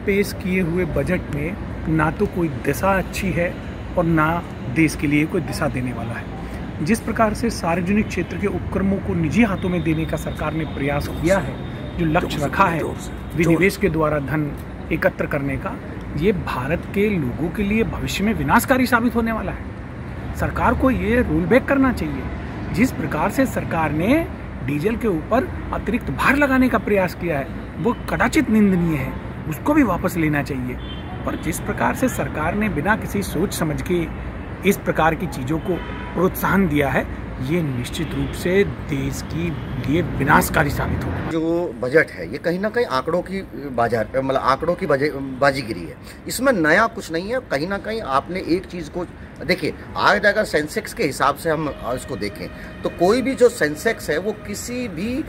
पेश किए हुए बजट में ना तो कोई दिशा अच्छी है और ना देश के लिए कोई दिशा देने वाला है। जिस प्रकार से सार्वजनिक क्षेत्र के उपक्रमों को निजी हाथों में देने का सरकार ने प्रयास किया है, जो लक्ष्य रखा है विनिवेश के द्वारा धन एकत्र करने का, ये भारत के लोगों के लिए भविष्य में विनाशकारी साबित होने वाला है। सरकार को ये रोल बैक करना चाहिए। जिस प्रकार से सरकार ने डीजल के ऊपर अतिरिक्त भार लगाने का प्रयास किया है, वो कदाचित निंदनीय है, उसको भी वापस लेना चाहिए। पर जिस प्रकार से सरकार ने बिना किसी सोच समझ के इस प्रकार की चीज़ों को प्रोत्साहन दिया है, ये निश्चित रूप से देश की लिए विनाशकारी साबित होगा। जो बजट है ये कहीं ना कहीं आंकड़ों की बाजार मतलब आंकड़ों की बाजीगिरी है। इसमें नया कुछ नहीं है। कहीं ना कहीं आपने एक चीज़ को देखिए, आज अगर सेंसेक्स के हिसाब से हम इसको देखें तो कोई भी जो सेंसेक्स है वो किसी भी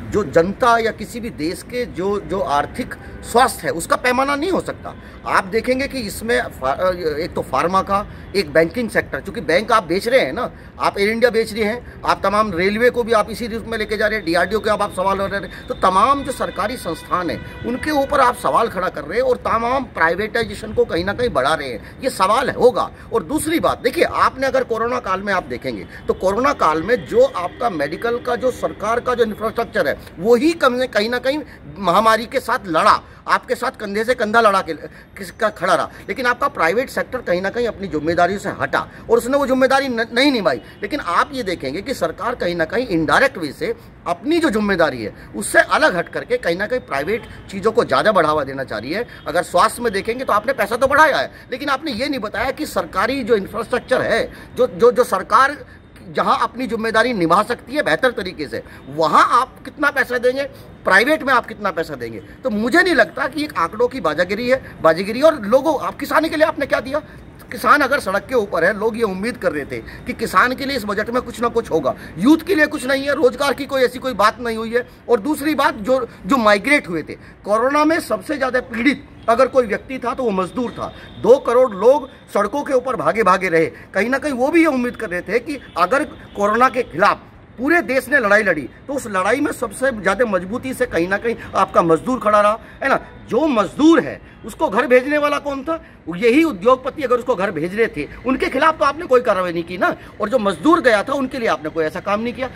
जो जनता या किसी भी देश के जो आर्थिक स्वास्थ्य है उसका पैमाना नहीं हो सकता। आप देखेंगे कि इसमें एक तो फार्मा का, एक बैंकिंग सेक्टर, क्योंकि बैंक आप बेच रहे हैं ना, आप एयर इंडिया बेच रहे हैं, आप तमाम रेलवे को भी आप इसी रूप में लेके जा रहे हैं, डीआरडीओ के आप सवाल कर रहे हैं, तो तमाम जो सरकारी संस्थान है उनके ऊपर आप सवाल खड़ा कर रहे हैं और तमाम प्राइवेटाइजेशन को कहीं ना कहीं बढ़ा रहे हैं। ये सवाल होगा। और दूसरी बात देखिए, आपने अगर कोरोना काल में आप देखेंगे तो कोरोना काल में जो आपका मेडिकल का जो सरकार का जो इंफ्रास्ट्रक्चर है वही कहीं ना कहीं महामारी के साथ लड़ा, आपके साथ कंधे से कंधा लड़ा के किसका खड़ा रहा। लेकिन आपका प्राइवेट सेक्टर कहीं ना कहीं अपनी जिम्मेदारी से हटा और उसने वो जिम्मेदारी नहीं निभाई। लेकिन आप ये देखेंगे कि सरकार कहीं ना कहीं इनडायरेक्ट वे से अपनी जो जिम्मेदारी है उससे अलग हट करके कहीं ना कहीं प्राइवेट चीज़ों को ज़्यादा बढ़ावा देना चाह रही है। अगर स्वास्थ्य में देखेंगे तो आपने पैसा तो बढ़ाया है, लेकिन आपने ये नहीं बताया कि सरकारी जो इंफ्रास्ट्रक्चर है, जो सरकार जहां अपनी जिम्मेदारी निभा सकती है बेहतर तरीके से, वहां आप कितना पैसा देंगे, प्राइवेट में आप कितना पैसा देंगे। तो मुझे नहीं लगता कि एक आंकड़ों की बाजीगिरी और लोगों, आप किसानी के लिए आपने क्या दिया? किसान अगर सड़क के ऊपर है, लोग ये उम्मीद कर रहे थे कि किसान के लिए इस बजट में कुछ ना कुछ होगा, यूथ के लिए कुछ नहीं है, रोजगार की कोई ऐसी कोई बात नहीं हुई है। और दूसरी बात, जो माइग्रेट हुए थे कोरोना में, सबसे ज्यादा पीड़ित अगर कोई व्यक्ति था तो वो मजदूर था। 2 करोड़ लोग सड़कों के ऊपर भागे रहे। कहीं ना कहीं वो भी ये उम्मीद कर रहे थे कि अगर कोरोना के खिलाफ पूरे देश ने लड़ाई लड़ी तो उस लड़ाई में सबसे ज़्यादा मजबूती से कहीं ना कहीं आपका मजदूर खड़ा रहा है ना। जो मजदूर है उसको घर भेजने वाला कौन था? यही उद्योगपति अगर उसको घर भेज रहे थे, उनके खिलाफ तो आपने कोई कार्रवाई नहीं की ना। और जो मजदूर गया था उनके लिए आपने कोई ऐसा काम नहीं किया।